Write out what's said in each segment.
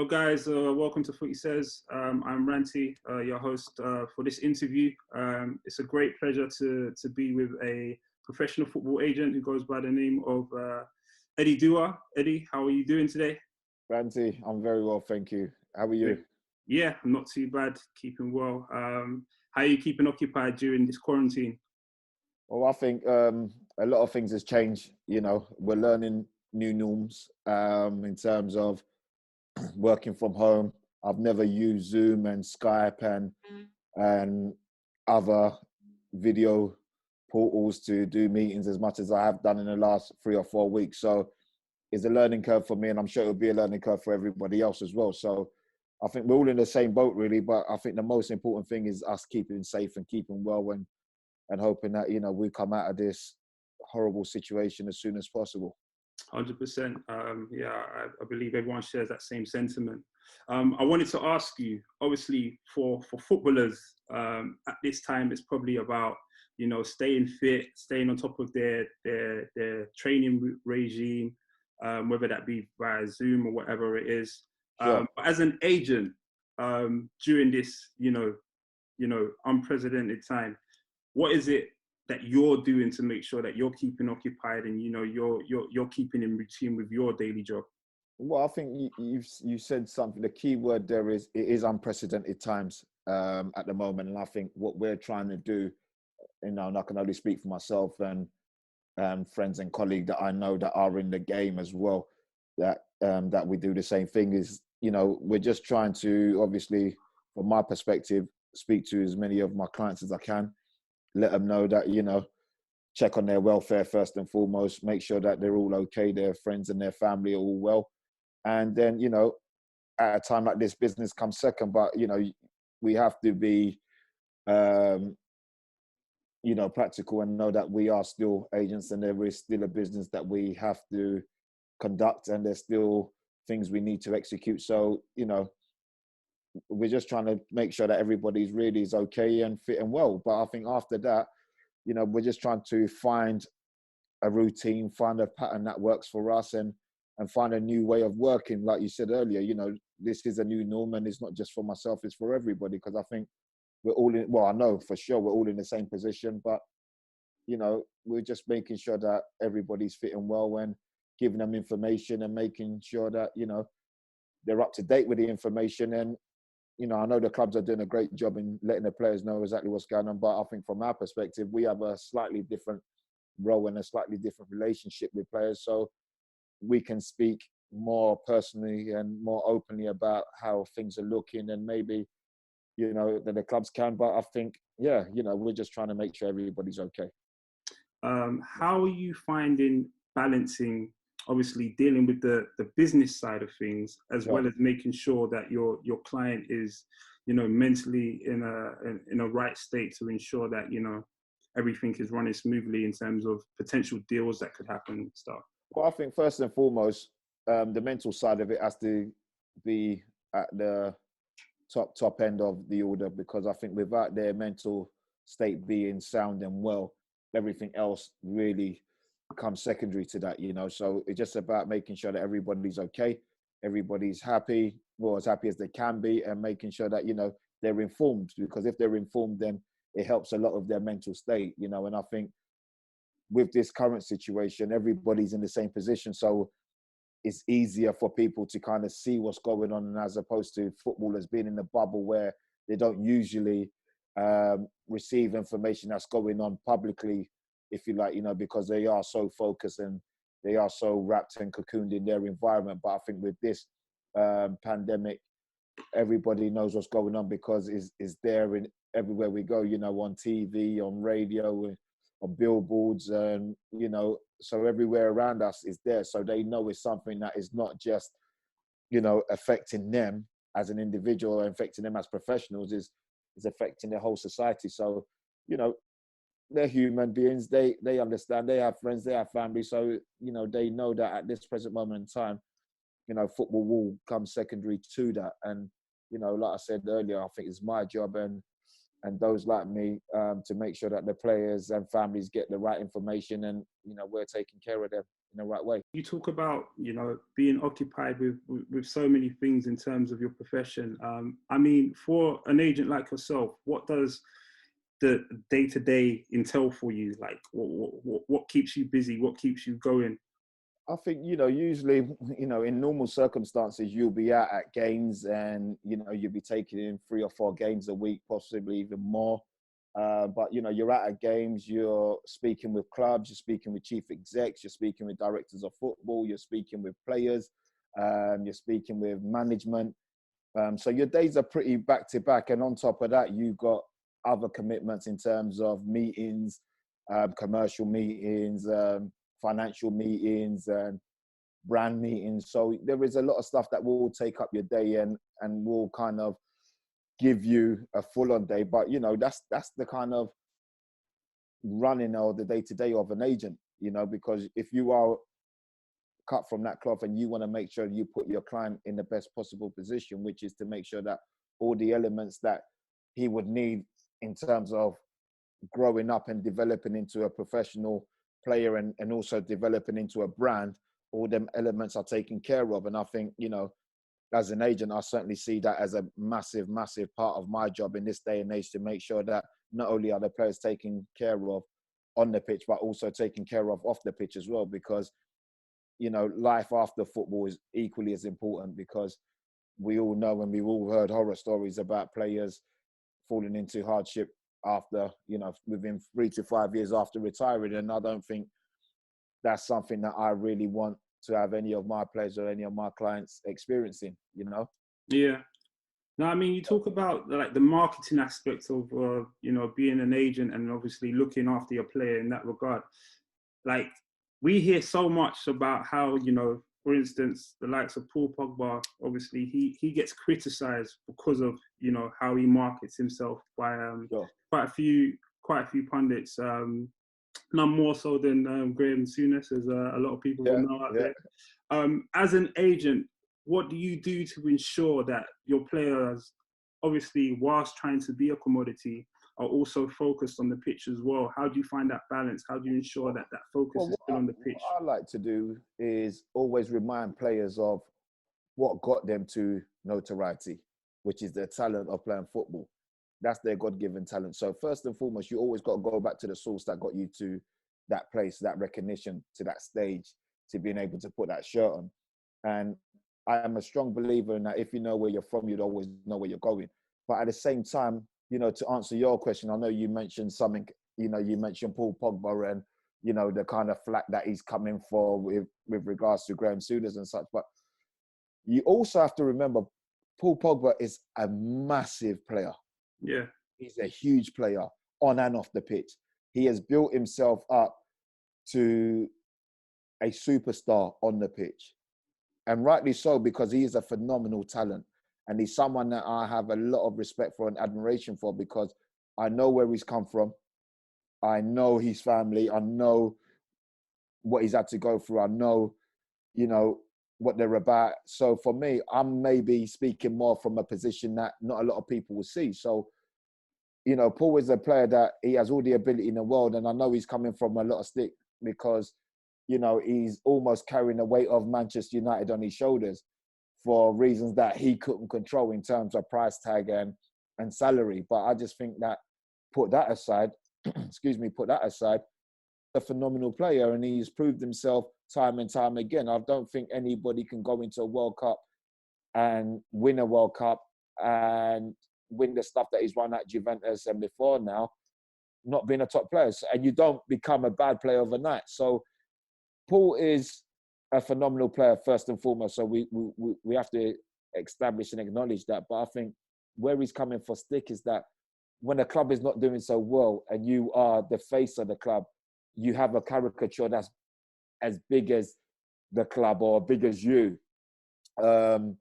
Hello, guys. Welcome to FootySays. I'm Ranty, your host for this interview. It's a great pleasure to be with a professional football agent who goes by the name of Eddie Duah. Eddie, how are you doing today? Ranty, I'm very well, thank you. How are you? Yeah, I'm not too bad, keeping well. How are you keeping occupied during this quarantine? Well, I think a lot of things has changed. We're learning new norms in terms of working from home. I've never used Zoom and Skype and other video portals to do meetings as much as I have done in the last 3 or 4 weeks. So it's a learning curve for me, and I'm sure it'll be a learning curve for everybody else as well. So I think we're all in the same boat, really. But I think the most important thing is us keeping safe and keeping well and hoping that, we come out of this horrible situation as soon as possible. 100%. Yeah, I believe everyone shares that same sentiment. I wanted to ask you, obviously, for footballers at this time, it's probably about, staying fit, staying on top of their training regime, whether that be via Zoom or whatever it is. Sure. But as an agent, during this, unprecedented time, what is it that you're doing to make sure that you're keeping occupied and you're keeping in routine with your daily job? Well, I think you said something. The key word there is it is unprecedented times at the moment, and I think what we're trying to do, and I can only speak for myself and friends and colleagues that I know that are in the game as well, that we do the same thing. Is we're just trying to, obviously, from my perspective, speak to as many of my clients as I can. Let them know that, check on their welfare first and foremost, make sure that they're all okay, their friends and their family are all well. And then, at a time like this, business comes second. But, we have to be, practical and know that we are still agents and there is still a business that we have to conduct and there's still things we need to execute. So, we're just trying to make sure that everybody's really is okay and fit and well. But I think after that, we're just trying to find a routine, find a pattern that works for us and find a new way of working. Like you said earlier, this is a new norm and it's not just for myself, it's for everybody. Because I think we're all in, well, I know for sure we're all in the same position, but, we're just making sure that everybody's fitting well and giving them information and making sure that, they're up to date with the information. And I know the clubs are doing a great job in letting the players know exactly what's going on. But I think from our perspective, we have a slightly different role and a slightly different relationship with players. So we can speak more personally and more openly about how things are looking and maybe, than the clubs can. But I think, we're just trying to make sure everybody's okay. How are you finding balancing, obviously dealing with the business side of things, as well as making sure that your client is, mentally in a right state to ensure that, everything is running smoothly in terms of potential deals that could happen and stuff? Well, I think first and foremost, the mental side of it has to be at the top end of the order, because I think without their mental state being sound and well, everything else really comes secondary to that, So it's just about making sure that everybody's okay, everybody's happy, well, as happy as they can be, and making sure that, they're informed, because if they're informed, then it helps a lot of their mental state, and I think with this current situation, everybody's in the same position. So it's easier for people to kind of see what's going on, and as opposed to footballers being in a bubble where they don't usually receive information that's going on publicly, if you like, because they are so focused and they are so wrapped and cocooned in their environment. But I think with this pandemic, everybody knows what's going on because it's there in everywhere we go, on TV, on radio, on billboards, and, so everywhere around us is there. So they know it's something that is not just, affecting them as an individual or affecting them as professionals, is affecting the whole society. So, they're human beings. They understand. They have friends. They have family. So, they know that at this present moment in time, football will come secondary to that. And, like I said earlier, I think it's my job and those like me to make sure that the players and families get the right information and, we're taking care of them in the right way. You talk about, being occupied with so many things in terms of your profession. I mean, for an agent like yourself, what does the day-to-day entail for you? Like, what keeps you busy? What keeps you going? I think, usually, in normal circumstances, you'll be out at games and, you'll be taking in 3 or 4 games a week, possibly even more. But, you're out at games, you're speaking with clubs, you're speaking with chief execs, you're speaking with directors of football, you're speaking with players, you're speaking with management. So your days are pretty back to back. And on top of that, you've got other commitments in terms of meetings, commercial meetings, financial meetings, and brand meetings. So there is a lot of stuff that will take up your day and will kind of give you a full-on day. But, that's the kind of running or the day-to-day of an agent, because if you are cut from that cloth and you want to make sure you put your client in the best possible position, which is to make sure that all the elements that he would need in terms of growing up and developing into a professional player and also developing into a brand, all them elements are taken care of. And I think, as an agent, I certainly see that as a massive, massive part of my job in this day and age, to make sure that not only are the players taken care of on the pitch, but also taken care of off the pitch as well. Because, life after football is equally as important, because we all know and we've all heard horror stories about players falling into hardship after, within 3 to 5 years after retiring. And I don't think that's something that I really want to have any of my players or any of my clients experiencing, Yeah. No, I mean, you talk about like the marketing aspect of, being an agent and obviously looking after your player in that regard. Like, we hear so much about how, for instance, the likes of Paul Pogba, obviously he gets criticised because of, how he markets himself by Sure. quite a few pundits. None more so than Graham Souness, as a lot of people will know out there. As an agent, what do you do to ensure that your players, obviously, whilst trying to be a commodity, are also focused on the pitch as well? How do you find that balance? How do you ensure that focus is still on the pitch? What I like to do is always remind players of what got them to notoriety, which is their talent of playing football. That's their God-given talent. So first and foremost, you always got to go back to the source that got you to that place, that recognition, to that stage, to being able to put that shirt on. And I am a strong believer in that if you know where you're from, you'd always know where you're going. But at the same time, to answer your question, I know you mentioned something, you mentioned Paul Pogba and, the kind of flack that he's coming for with regards to Graham Souness and such. But you also have to remember, Paul Pogba is a massive player. Yeah. He's a huge player on and off the pitch. He has built himself up to a superstar on the pitch. And rightly so, because he is a phenomenal talent. And he's someone that I have a lot of respect for and admiration for, because I know where he's come from. I know his family. I know what he's had to go through. I know, what they're about. So for me, I'm maybe speaking more from a position that not a lot of people will see. So, Paul is a player that he has all the ability in the world. And I know he's coming from a lot of stick because, he's almost carrying the weight of Manchester United on his shoulders for reasons that he couldn't control in terms of price tag and salary. But I just think that put that aside, a phenomenal player, and he's proved himself time and time again. I don't think anybody can go into a World Cup and win a World Cup and win the stuff that he's won at Juventus and before now, not being a top player. And you don't become a bad player overnight. So Paul is a phenomenal player first and foremost. So we have to establish and acknowledge that. But I think where he's coming for stick is that when a club is not doing so well and you are the face of the club, you have a caricature that's as big as the club or big as you, and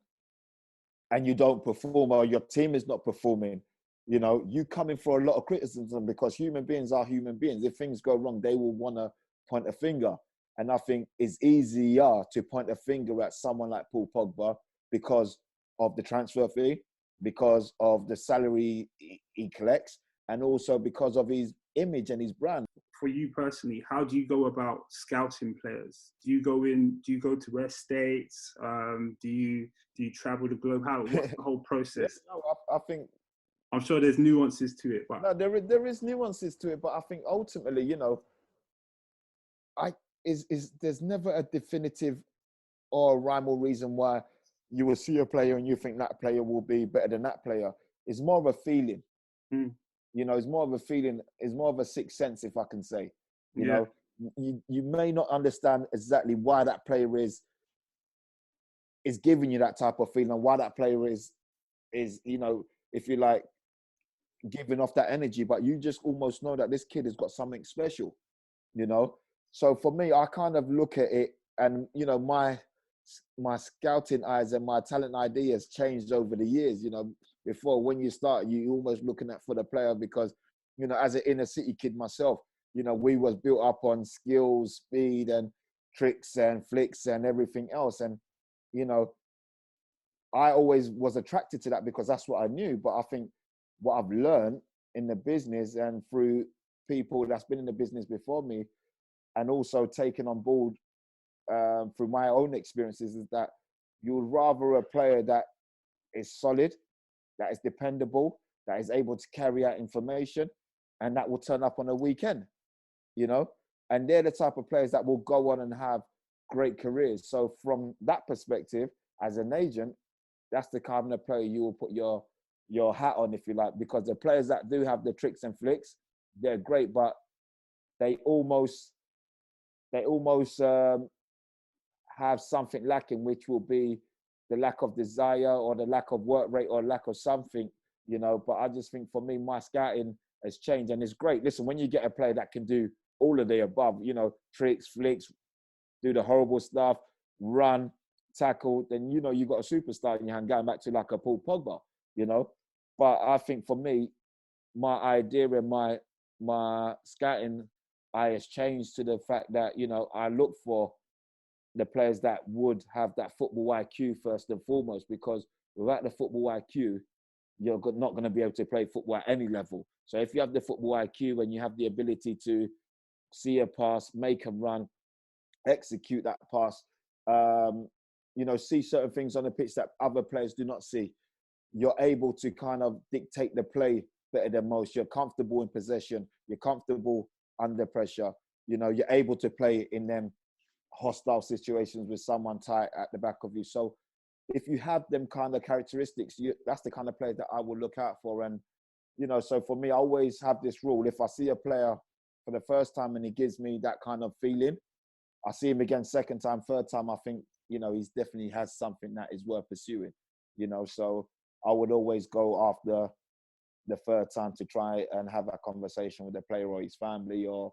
you don't perform, or your team is not performing, you come in for a lot of criticism, because human beings are human beings. If things go wrong, they will want to point a finger. And I think it's easier to point a finger at someone like Paul Pogba because of the transfer fee, because of the salary he collects, and also because of his image and his brand. For you personally, how do you go about scouting players? Do you go to estates? Do you travel the globe? What's the whole Yeah, process? no, I think I'm sure there's nuances to it, but no, there is nuances to it, but I think ultimately, I there's never a definitive or a rhyme or reason why you will see a player and you think that player will be better than that player. It's more of a feeling. mm, It's more of a feeling. It's more of a sixth sense, if I can say. You yeah, know, you may not understand exactly why that player is giving you that type of feeling, why that player is if you like, giving off that energy, but you just almost know that this kid has got something special. So for me, I kind of look at it, and my scouting eyes and my talent ideas changed over the years. Before, when you start, you almost looking at for the player, because as an inner city kid myself, we was built up on skills, speed, and tricks and flicks and everything else. And I always was attracted to that because that's what I knew. But I think what I've learned in the business and through people that's been in the business before me, and also taken on board through my own experiences, is that you would rather a player that is solid, that is dependable, that is able to carry out information, and that will turn up on a weekend, and they're the type of players that will go on and have great careers. So from that perspective, as an agent, that's the kind of player you will put your hat on, if you like, because the players that do have the tricks and flicks, they're great, but they almost have something lacking, which will be the lack of desire or the lack of work rate or lack of something, But I just think, for me, my scouting has changed, and it's great. Listen, when you get a player that can do all of the above, tricks, flicks, do the horrible stuff, run, tackle, then you got a superstar in your hand, going back to like a Paul Pogba, But I think for me, my idea and my scouting eye has changed to the fact that I look for the players that would have that football IQ first and foremost, because without the football IQ, you're not going to be able to play football at any level. So if you have the football IQ and you have the ability to see a pass, make a run, execute that pass, see certain things on the pitch that other players do not see, you're able to kind of dictate the play better than most. You're comfortable in possession. You're comfortable under pressure. You're able to play in them hostile situations with someone tight at the back of you. So if you have them kind of characteristics, that's the kind of player that I will look out for. And, so for me, I always have this rule. If I see a player for the first time and he gives me that kind of feeling, I see him again second time, third time, I think, he's definitely has something that is worth pursuing, So I would always go after the third time to try and have that conversation with the player or his family or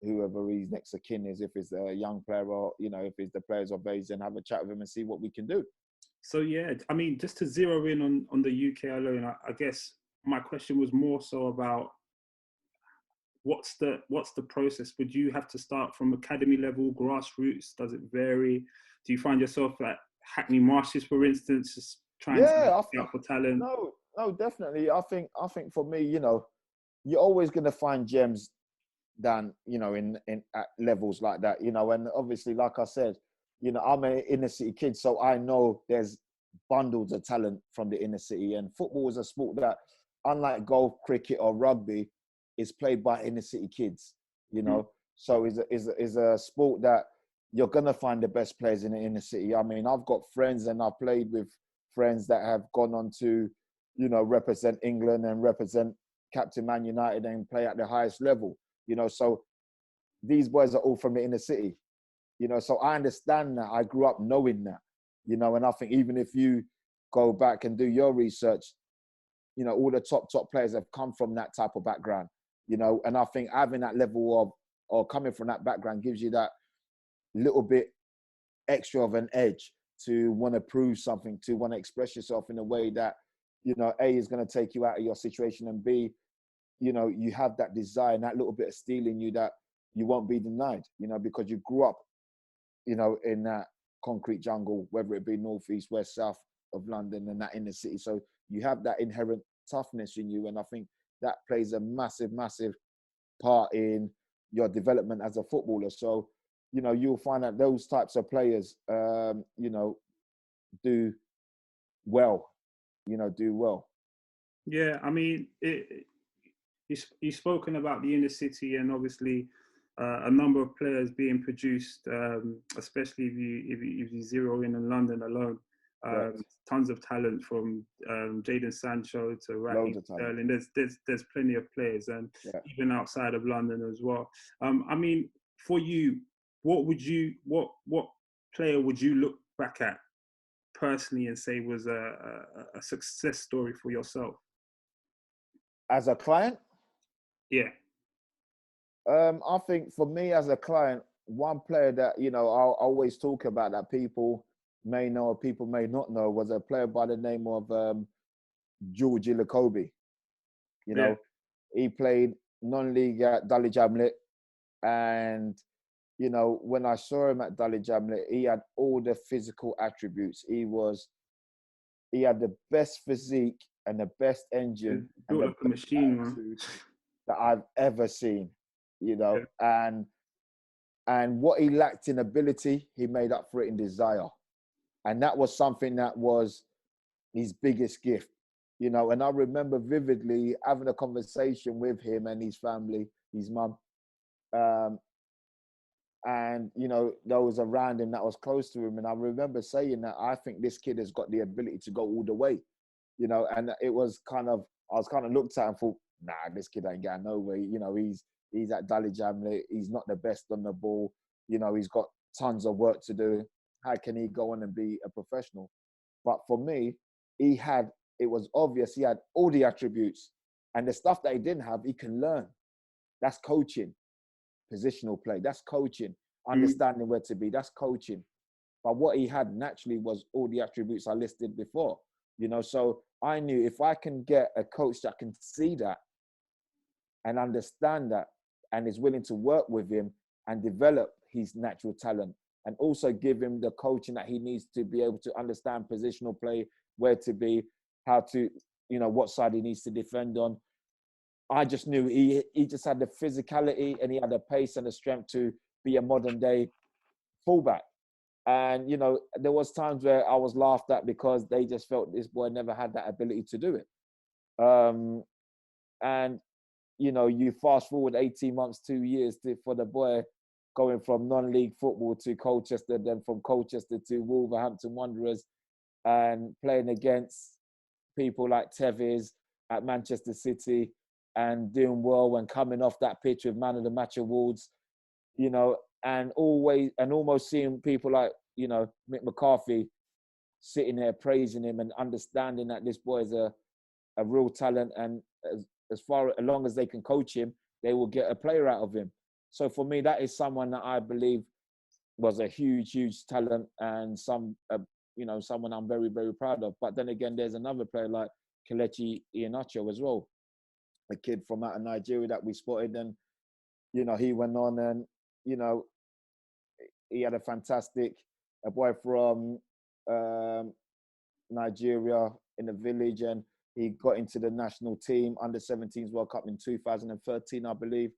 whoever his next of kin is, if it's a young player or, if it's the players of age, and have a chat with him and see what we can do. So, yeah, I mean, just to zero in on the UK alone, I guess my question was more so about what's the process? Would you have to start from academy level, grassroots? Does it vary? Do you find yourself at Hackney Marshes, for instance, just trying to scout for talent? No, definitely. I think for me, you're always going to find gems down, in at levels like that, and obviously, like I said, I'm an inner city kid, so I know there's bundles of talent from the inner city, and football is a sport that, unlike golf, cricket, or rugby, is played by inner city kids, So is a sport that you're gonna find the best players in the inner city. I mean, I've got friends, and I've played with friends that have gone on to, represent England and represent Captain Man United and play at the highest level. So these boys are all from the inner city, so I understand that. I grew up knowing that, and I think even if you go back and do your research, all the top players have come from that type of background, and I think having that level of, or coming from that background, gives you that little bit extra of an edge to want to prove something, to want to express yourself in a way that, A, is going to take you out of your situation, and B, you have that desire and that little bit of steel in you that you won't be denied, because you grew up, in that concrete jungle, whether it be north, east, west, south of London, and that inner city. So you have that inherent toughness in you. And I think that plays a massive, massive part in your development as a footballer. So, you know, you'll find that those types of players, you know, do well, do well. Yeah, I mean, you've spoken about the inner city, and obviously a number of players being produced, especially if you zero in London alone. Tons of talent from Jadon Sancho to Raheem Sterling. There's plenty of players, and even outside of London as well. I mean, for you, what player would you look back at personally and say was a success story for yourself? As a client? Yeah. I think for me as a client, one player that, you know, I'll always talk about that people may know or people may not know was a player by the name of Georgie Lakobe. You know, he played non-league at Dulwich Hamlet, and, you know, when I saw him at Dulwich Hamlet, he had all the physical attributes. He had the best physique and the best engine and the like a machine, man, that I've ever seen, you know, and what he lacked in ability, he made up for it in desire. And that was something that was his biggest gift, you know. And I remember vividly having a conversation with him and his family, his mum, and, you know, those around him that was close to him. And I remember saying that I think this kid has got the ability to go all the way, you know. And it was I was kind of looked at and thought, nah, this kid ain't going nowhere. You know, he's at Dulwich Hamlet. He's not the best on the ball. You know, he's got tons of work to do. How can he go on and be a professional? But for me, it was obvious he had all the attributes, and the stuff that he didn't have, he can learn. That's coaching. Positional play, that's coaching. Understanding where to be, that's coaching. But what he had naturally was all the attributes I listed before, you know. So I knew if I can get a coach that can see that and understand that and is willing to work with him and develop his natural talent, and also give him the coaching that he needs to be able to understand positional play, where to be, how to, you know, what side he needs to defend on. I just knew he just had the physicality and he had the pace and the strength to be a modern day fullback. And, you know, there was times where I was laughed at because they just felt this boy never had that ability to do it. And, you know, you fast forward 18 months, 2 years for the boy going from non-league football to Colchester, then from Colchester to Wolverhampton Wanderers, and playing against people like Tevez at Manchester City and doing well and coming off that pitch with Man of the Match awards, you know, and almost seeing people like, you know, Mick McCarthy sitting there praising him and understanding that this boy is a real talent, and as long as they can coach him, they will get a player out of him. So for me, that is someone that I believe was a huge, huge talent, and you know, someone I'm very, very proud of. But then again, there's another player like Kelechi Iheanacho as well, a kid from out of Nigeria that we spotted, and, you know, he went on and, you know, he had a boy from Nigeria in the village, and he got into the national team, under-17s World Cup in 2013, I believe.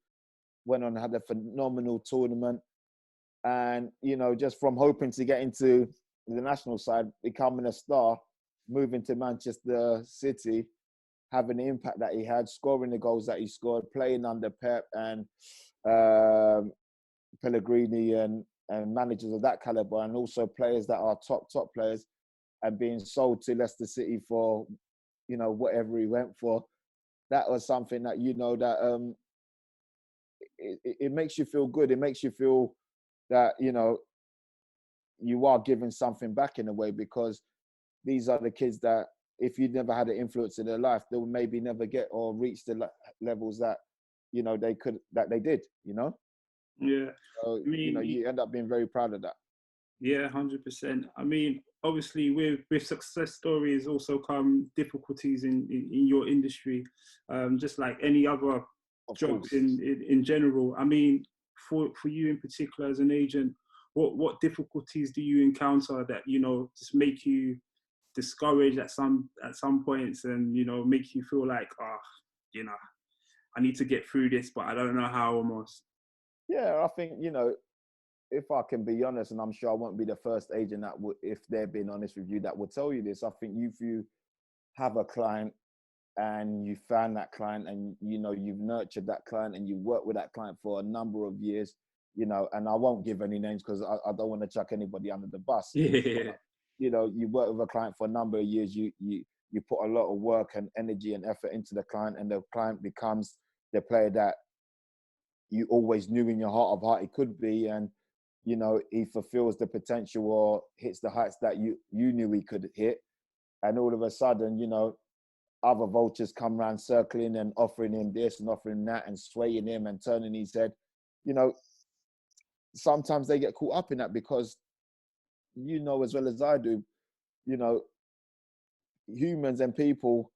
Went on and had a phenomenal tournament. And, you know, just from hoping to get into the national side, becoming a star, moving to Manchester City, having the impact that he had, scoring the goals that he scored, playing under Pep and Pellegrini and managers of that caliber, and also players that are top players, and being sold to Leicester City for, you know, whatever he went for. That was something that, you know, that it makes you feel good. It makes you feel that, you know, you are giving something back in a way, because these are the kids that, if you never had an influence in their life, they would maybe never get or reach the levels that, you know, they did, you know? Yeah. So, I mean, you know, you end up being very proud of that. Yeah, 100%. I mean, obviously with success stories also come difficulties in your industry, just like any other job in general. I mean, for you in particular as an agent, what difficulties do you encounter that, you know, just make you discouraged at some points, and, you know, make you feel like, you know, I need to get through this, but I don't know how almost. Yeah, I think, if I can be honest, and I'm sure I won't be the first agent that would, if they're being honest with you, that will tell you this. I think if you have a client and you found that client and, you've nurtured that client and you work with that client for a number of years, and I won't give any names because I don't want to chuck anybody under the bus. Yeah. But, you work with a client for a number of years, you put a lot of work and energy and effort into the client, and the client becomes the player that you always knew in your heart of heart it could be. And, he fulfills the potential or hits the heights that you knew he could hit. And all of a sudden, other vultures come around circling and offering him this and offering him that and swaying him and turning his head. Sometimes they get caught up in that because, as well as I do, humans and people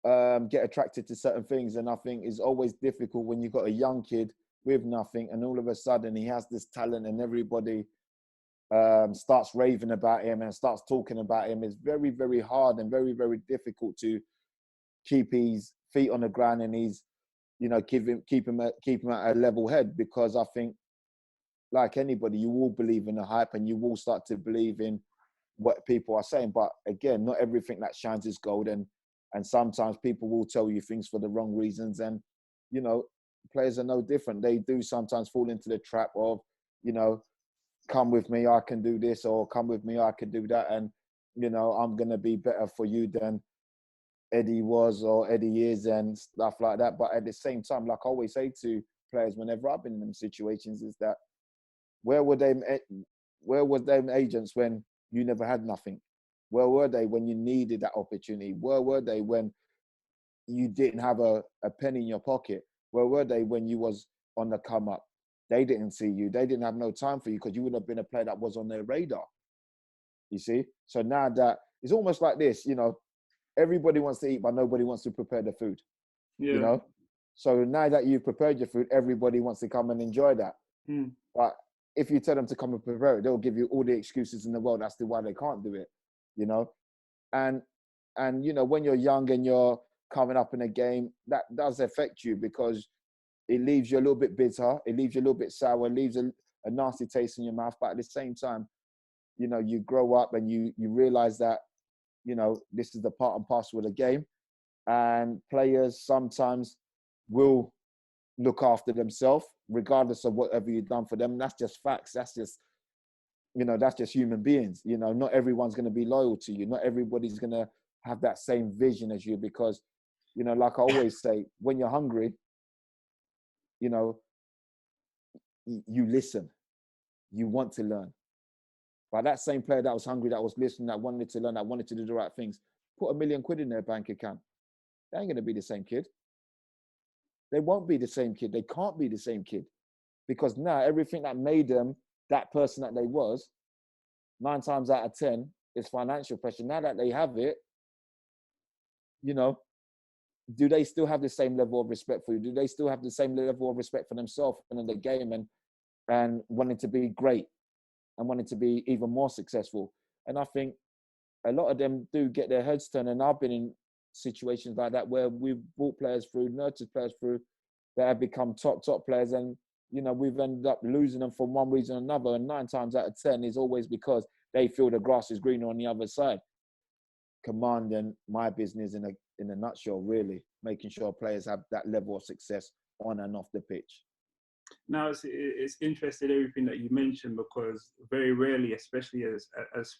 get attracted to certain things. And I think it's always difficult when you've got a young kid with nothing and all of a sudden he has this talent and everybody starts raving about him and starts talking about him. It's very, very hard and very, very difficult to keep his feet on the ground and he's, keep him at a level head, because I think, like anybody, you will believe in the hype and you will start to believe in what people are saying. But again, not everything that shines is gold, and sometimes people will tell you things for the wrong reasons. And players are no different. They do sometimes fall into the trap of, come with me, I can do this, or come with me, I can do that, and I'm gonna be better for you than Eddie was or Eddie is and stuff like that. But at the same time, like I always say to players whenever I've been in them situations, is that where were them agents when you never had nothing? Where were they when you needed that opportunity? Where were they when you didn't have a penny in your pocket? Where were they when you was on the come up? They didn't see you. They didn't have no time for you because you would have been a player that was on their radar. You see? So now that it's almost like this, everybody wants to eat, but nobody wants to prepare the food. Yeah. So now that you've prepared your food, everybody wants to come and enjoy that. But if you tell them to come and prepare it, they'll give you all the excuses in the world as to why they can't do it. And when you're young and you're coming up in a game, that does affect you because it leaves you a little bit bitter, it leaves you a little bit sour, it leaves a nasty taste in your mouth. But at the same time, you grow up and you realize that, this is the part and parcel of the game. And players sometimes will look after themselves, regardless of whatever you've done for them. And that's just facts. That's just, that's just human beings. Not everyone's going to be loyal to you. Not everybody's going to have that same vision as you because, like I always say, when you're hungry, you listen. You want to learn. But that same player that was hungry, that was listening, that wanted to learn, that wanted to do the right things, put £1 million in their bank account. They ain't going to be the same kid. They won't be the same kid. They can't be the same kid. Because now everything that made them that person that they was, 9 times out of 10, is financial pressure. Now that they have it, do they still have the same level of respect for you? Do they still have the same level of respect for themselves and in the game and wanting to be great and wanting to be even more successful? And I think a lot of them do get their heads turned. And I've been in situations like that where we've brought players through, nurtured players through that have become top players. And, we've ended up losing them for one reason or another. And 9 times out of 10 is always because they feel the grass is greener on the other side. Commanding my business in a nutshell, really, making sure players have that level of success on and off the pitch. Now, it's interesting everything that you mentioned because very rarely, especially as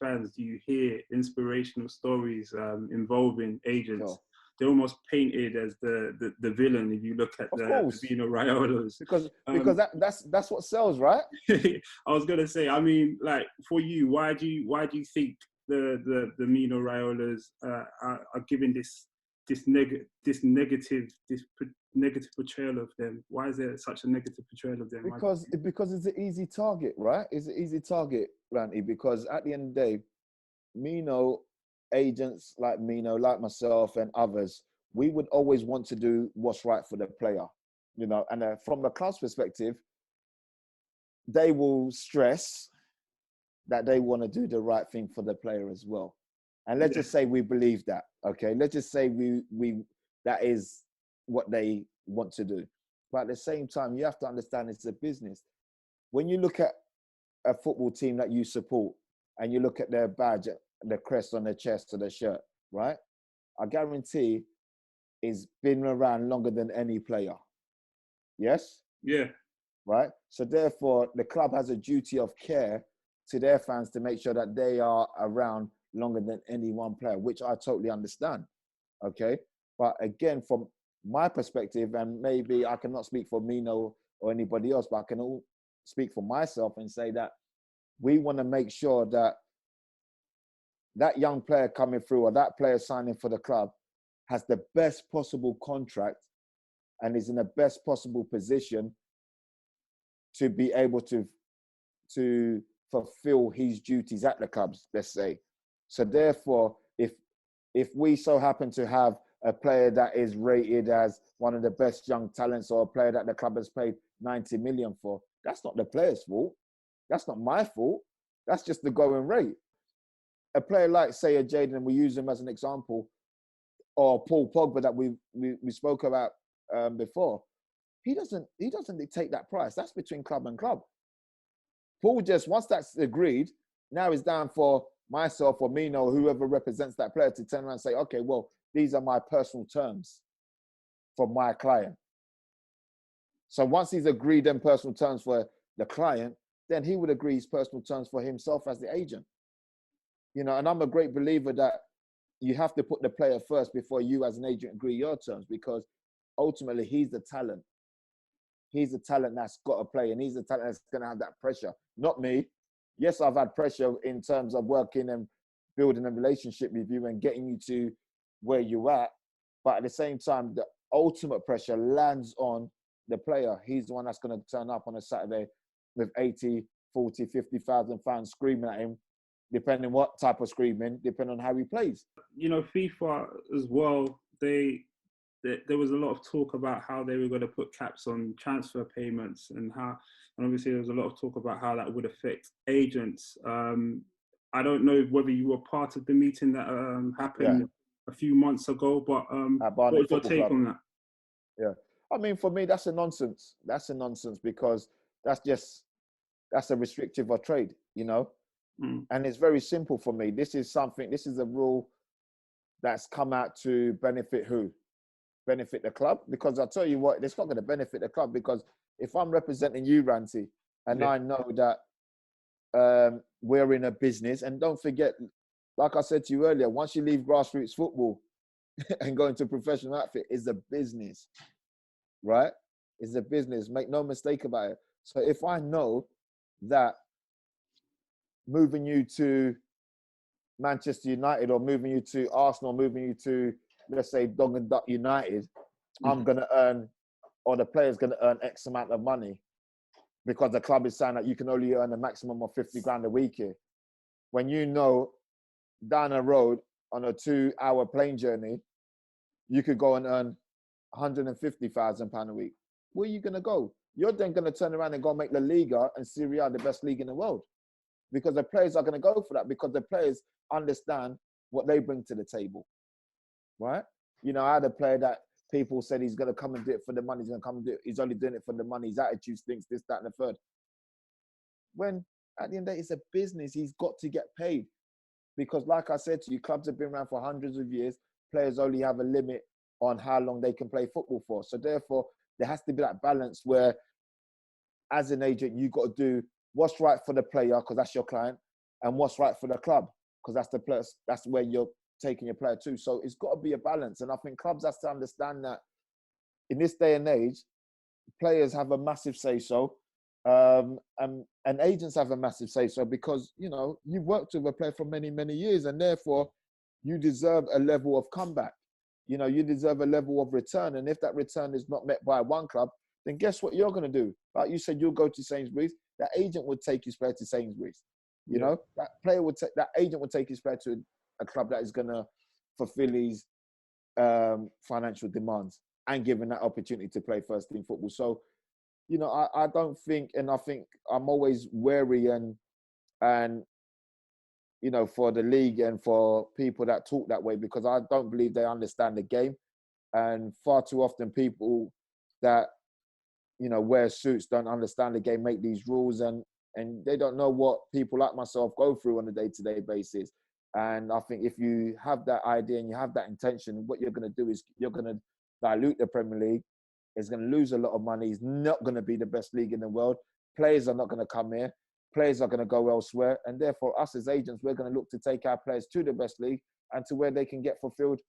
fans, do you hear inspirational stories involving agents. Sure. They're almost painted as the villain if you look at the Mino Raiola's. Because that's what sells, right? I was gonna say, I mean, like for you, why do you think the Mino Raiola's are giving this negative portrayal of them? Why is there such a negative portrayal of them? Because it's an easy target, right? It's an easy target, Ranty, because at the end of the day, Mino, agents like Mino, like myself and others, we would always want to do what's right for the player, and from the club's perspective, they will stress that they want to do the right thing for the player as well. And let's just say we believe that, okay? Let's just say we that is what they want to do. But at the same time, you have to understand it's a business. When you look at a football team that you support and you look at their badge, the crest on their chest or their shirt, right? I guarantee it's been around longer than any player. Yes? Yeah. Right? So therefore, the club has a duty of care to their fans to make sure that they are around longer than any one player, which I totally understand. Okay? But again, from my perspective, and maybe I cannot speak for Mino or anybody else, but I can all speak for myself and say that we want to make sure that that young player coming through or that player signing for the club has the best possible contract and is in the best possible position to be able to fulfill his duties at the clubs, let's say. So therefore, if we so happen to have a player that is rated as one of the best young talents or a player that the club has paid 90 million for, that's not the player's fault. That's not my fault. That's just the going rate. A player like, say, a Jaden, we use him as an example, or Paul Pogba that we spoke about before, he doesn't dictate that price. That's between club and club. Paul just, once that's agreed, now it's down for myself or Mino or whoever represents that player to turn around and say, okay, well, these are my personal terms for my client. So once he's agreed them personal terms for the client, then he would agree his personal terms for himself as the agent. You know, and I'm a great believer that you have to put the player first before you as an agent agree your terms, because ultimately he's the talent. He's the talent that's got to play, and he's the talent that's going to have that pressure, not me. Yes, I've had pressure in terms of working and building a relationship with you and getting you to where you're at. But at the same time, the ultimate pressure lands on the player. He's the one that's going to turn up on a Saturday with 80, 40, 50,000 fans screaming at him, depending what type of screaming, depending on how he plays. You know, FIFA as well, there was a lot of talk about how they were going to put caps on transfer payments and obviously there was a lot of talk about how that would affect agents. I don't know whether you were part of the meeting that happened a few months ago, but what was your take on that? Yeah. I mean, for me, that's a nonsense. That's a nonsense because that's a restrictive of trade, you know? Mm. And it's very simple for me. This is a rule that's come out to benefit who? Benefit the club? Because I'll tell you what, it's not going to benefit the club, because if I'm representing you, Ranty, and I know that we're in a business, and don't forget, like I said to you earlier, once you leave grassroots football and go into professional outfit, it's a business, right? It's a business. Make no mistake about it. So if I know that moving you to Manchester United or moving you to Arsenal, moving you to, let's say, Dog and Duck United, I'm going to earn, or the player's going to earn X amount of money because the club is saying that you can only earn a maximum of 50 grand a week here. When you know down a road on a 2-hour plane journey, you could go and earn £150,000 a week. Where are you going to go? You're then going to turn around and go make La Liga and Serie A the best league in the world, because the players are going to go for that, because the players understand what they bring to the table, right? You know, I had a player that people said he's going to come and do it for the money. He's going to come and do it. He's only doing it for the money. His attitude stinks, this, that, and the third. When at the end of the day, it's a business. He's got to get paid, because like I said to you, clubs have been around for hundreds of years. Players only have a limit on how long they can play football for. So therefore, there has to be that balance where, as an agent, you've got to do what's right for the player, because that's your client, and what's right for the club, because that's the place, that's where you're taking your player to. So it's got to be a balance. And I think clubs have to understand that in this day and age, players have a massive say-so, and agents have a massive say-so, because, you know, you've worked with a player for many, many years, and therefore you deserve a level of comeback. You know, you deserve a level of return. And if that return is not met by one club, then guess what you're going to do? Like you said, you'll go to Sainsbury's. That agent would take his player to Sainsbury's. You know, that agent would take his player to a club that is going to fulfill his financial demands and give him that opportunity to play first team football. So, you know, I don't think, and I think I'm always wary and you know, for the league and for people that talk that way, because I don't believe they understand the game. And far too often people that, wear suits, don't understand the game, make these rules, and they don't know what people like myself go through on a day-to-day basis. And I think if you have that idea and you have that intention, what you're going to do is you're going to dilute the Premier League. It's going to lose a lot of money. It's not going to be the best league in the world. Players are not going to come here. Players are going to go elsewhere. And therefore, us as agents, we're going to look to take our players to the best league and to where they can get fulfilled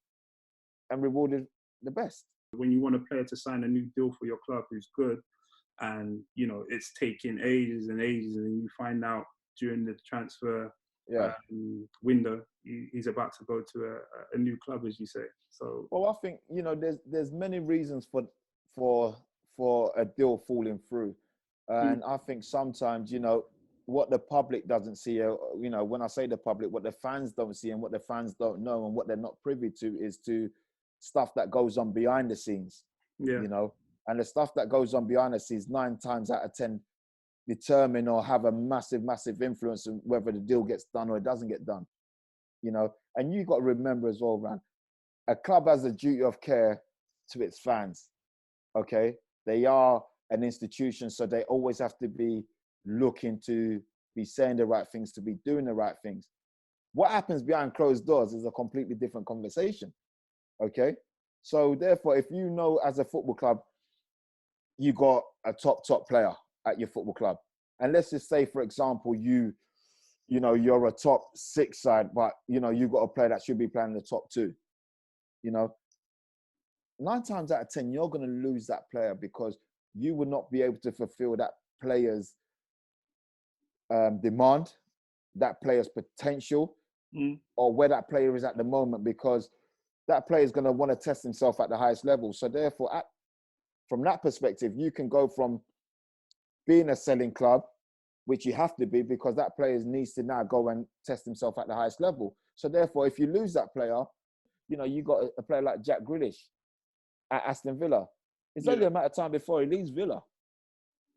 and rewarded the best. When you want a player to sign a new deal for your club who's good, and it's taking ages and ages, and you find out during the transfer window he's about to go to a new club, as you say. So, well, I think there's many reasons for a deal falling through, and I think sometimes what the public doesn't see, when I say the public, what the fans don't see and what the fans don't know and what they're not privy to is to stuff that goes on behind the scenes. And the stuff that goes on behind the scenes 9 times out of 10 determine or have a massive influence on whether the deal gets done or it doesn't get done. And you got to remember as well, Ran, a club has a duty of care to its fans. Okay, they are an institution, so they always have to be looking to be saying the right things, to be doing the right things. What happens behind closed doors is a completely different conversation. Okay, so therefore, if as a football club, you got a top player at your football club, and let's just say, for example, you're a top 6 side, but you've got a player that should be playing in the top 2. 9 times out of 10, you're going to lose that player because you will not be able to fulfill that player's demand, that player's potential, or where that player is at the moment, because that player is going to want to test himself at the highest level. So therefore, from that perspective, you can go from being a selling club, which you have to be because that player needs to now go and test himself at the highest level. So therefore, if you lose that player, you got a player like Jack Grealish at Aston Villa. It's only a matter of time before he leaves Villa.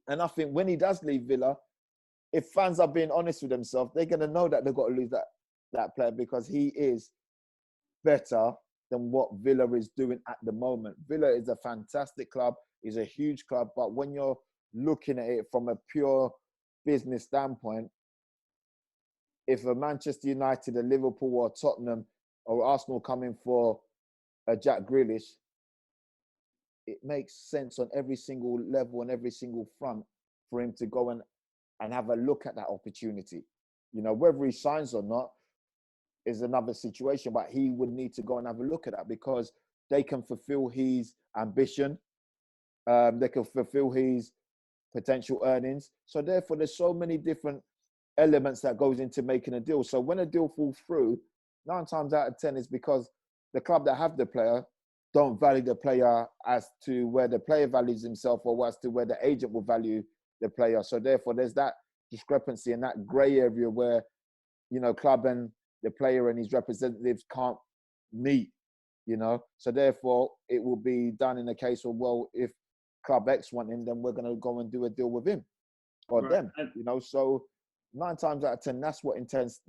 And I think when he does leave Villa, if fans are being honest with themselves, they're going to know that they've got to lose that player because he is better than what Villa is doing at the moment. Villa is a fantastic club. It's a huge club. But when you're looking at it from a pure business standpoint, if a Manchester United, a Liverpool or Tottenham or Arsenal come in for a Jack Grealish, it makes sense on every single level and every single front for him to go and have a look at that opportunity. Whether he signs or not is another situation, but he would need to go and have a look at that because they can fulfill his ambition. They can fulfill his potential earnings. So therefore, there's so many different elements that goes into making a deal. So when a deal falls through, 9 times out of 10 is because the club that have the player don't value the player as to where the player values himself or as to where the agent will value the player. So therefore, there's that discrepancy and that grey area where, club and the player and his representatives can't meet, So therefore, it will be done in a case of, well, if Club X want him, then we're going to go and do a deal with him or them, So 9 times out of 10, that's what intends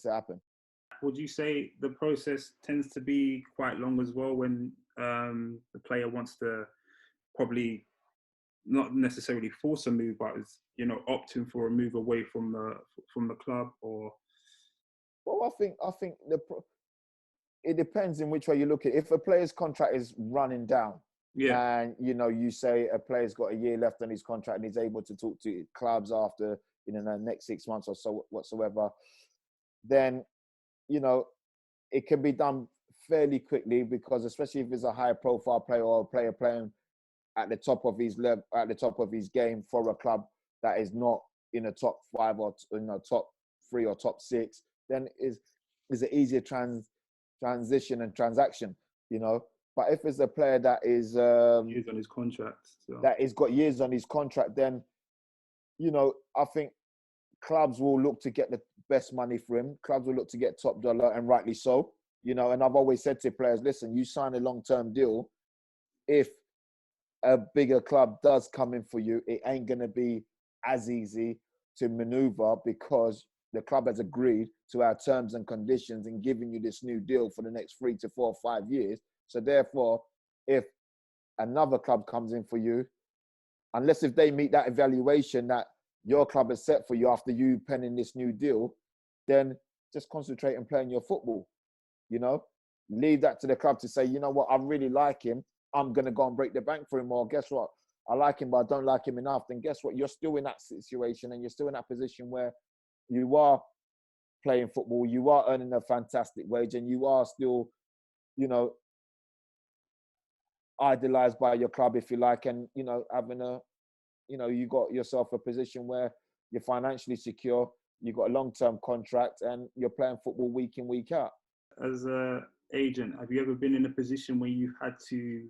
to happen. Would you say the process tends to be quite long as well when the player wants to probably not necessarily force a move, but is opting for a move away from the club? Or well, I think it depends in which way you look at it. If a player's contract is running down, and you say a player's got a year left on his contract and he's able to talk to clubs after the next 6 months or so whatsoever, then it can be done fairly quickly because especially if it's a high profile player or a player playing at the top of his level, at the top of his game for a club that is not in the top 5 or top 3 or top 6, then is an easier transition and transaction, But if it's a player that is years on his contract, that has got years on his contract, then I think clubs will look to get the best money for him. Clubs will look to get top dollar, and rightly so. And I've always said to players, listen, you sign a long-term deal. If a bigger club does come in for you, it ain't going to be as easy to maneuver because the club has agreed to our terms and conditions in giving you this new deal for the next 3 to 4 or 5 years. So therefore, if another club comes in for you, unless if they meet that evaluation that your club has set for you after you penning this new deal, then just concentrate on playing your football, you know? Leave that to the club to say, you know what, I really like him. I'm going to go and break the bank for him. Or guess what? I like him, but I don't like him enough. Then guess what? You're still in that situation and you're still in that position where you are playing football, you are earning a fantastic wage, and you are still, you know, idolized by your club, if you like, and, you know, having a, you know, you got yourself a position where you're financially secure, you got a long-term contract, and you're playing football week in, week out. As a agent, have you ever been in a position where you had to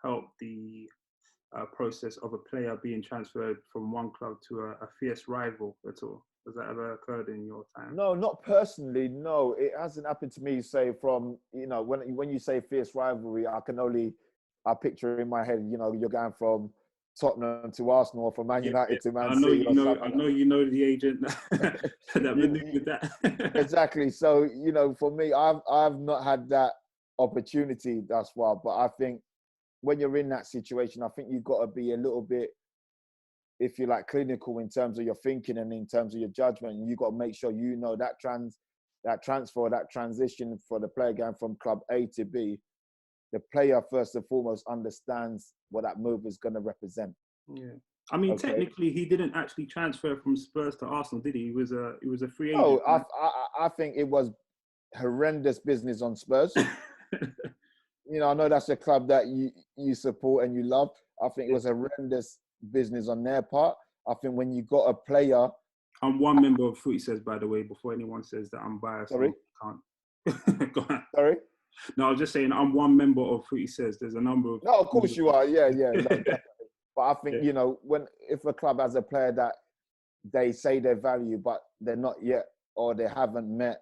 help the process of a player being transferred from one club to a fierce rival at all? Has that ever occurred in your time? No, not personally. No, it hasn't happened to me. Say from, you know, when you say fierce rivalry, I picture in my head, you know, you're going from Tottenham to Arsenal, or from Man United to Man City. I know you know the agent that maneuvered that. Exactly. So, you know, for me, I've not had that opportunity thus far. But I think when you're in that situation, I think you've got to be a little bit, if you like, clinical in terms of your thinking and in terms of your judgment. You've got to make sure you know that transfer, that transition for the player going from club A to B, the player first and foremost understands what that move is going to represent. Yeah, I mean, technically, he didn't actually transfer from Spurs to Arsenal, did he? He was a free agent. Oh, right? I think it was horrendous business on Spurs. You know, I know that's a club that you support and you love. I think it was horrendous business on their part. I think when you got a player. I'm one member of FootySays, by the way, before anyone says that I'm biased. Sorry? Can't. Go on. Sorry? No, I was just saying I'm one member of FootySays. There's a number of. No, of course you are. Yeah, no, definitely. But I think, you know, if a club has a player that they say they value, but they're not yet, or they haven't met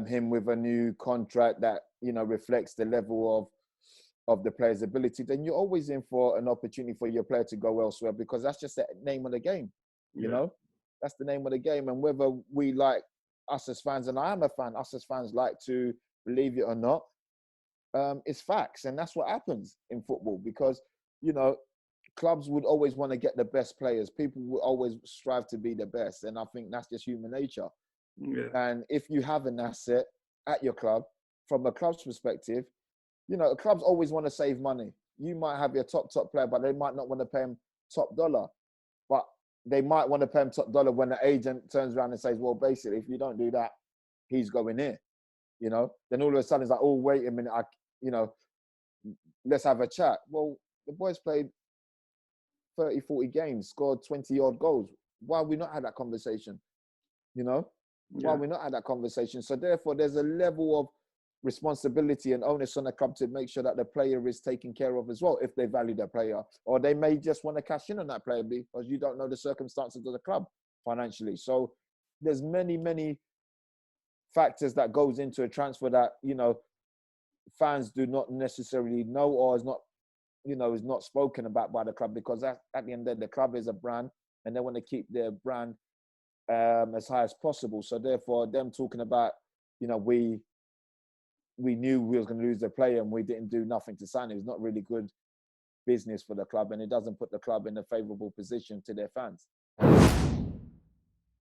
him with a new contract that, you know, reflects the level of the player's ability, then you're always in for an opportunity for your player to go elsewhere, because that's just the name of the game. You know, that's the name of the game. And whether we like, us as fans, and I am a fan, us as fans like to believe it or not, it's facts. And that's what happens in football, because, you know, clubs would always want to get the best players. People will always strive to be the best. And I think that's just human nature. Yeah. And if you have an asset at your club, from a club's perspective, you know, clubs always want to save money. You might have your top player, but they might not want to pay him top dollar. But they might want to pay him top dollar when the agent turns around and says, well, basically, if you don't do that, he's going here. You know, then all of a sudden it's like, oh, wait a minute, you know, let's have a chat. Well, the boys played 30, 40 games, scored 20 odd goals. Why have we not had that conversation? You know, why have we not had that conversation? So therefore, there's a level of responsibility and onus on the club to make sure that the player is taken care of as well, if they value their player. Or they may just want to cash in on that player because you don't know the circumstances of the club financially. So there's many factors that goes into a transfer that, you know, fans do not necessarily know, or is not, you know, is not spoken about by the club, because at the end of the club is a brand and they want to keep their brand as high as possible. So therefore, them talking about, you know, we knew we was going to lose the player and we didn't do nothing to sign him, it's not really good business for the club, and it doesn't put the club in a favourable position to their fans.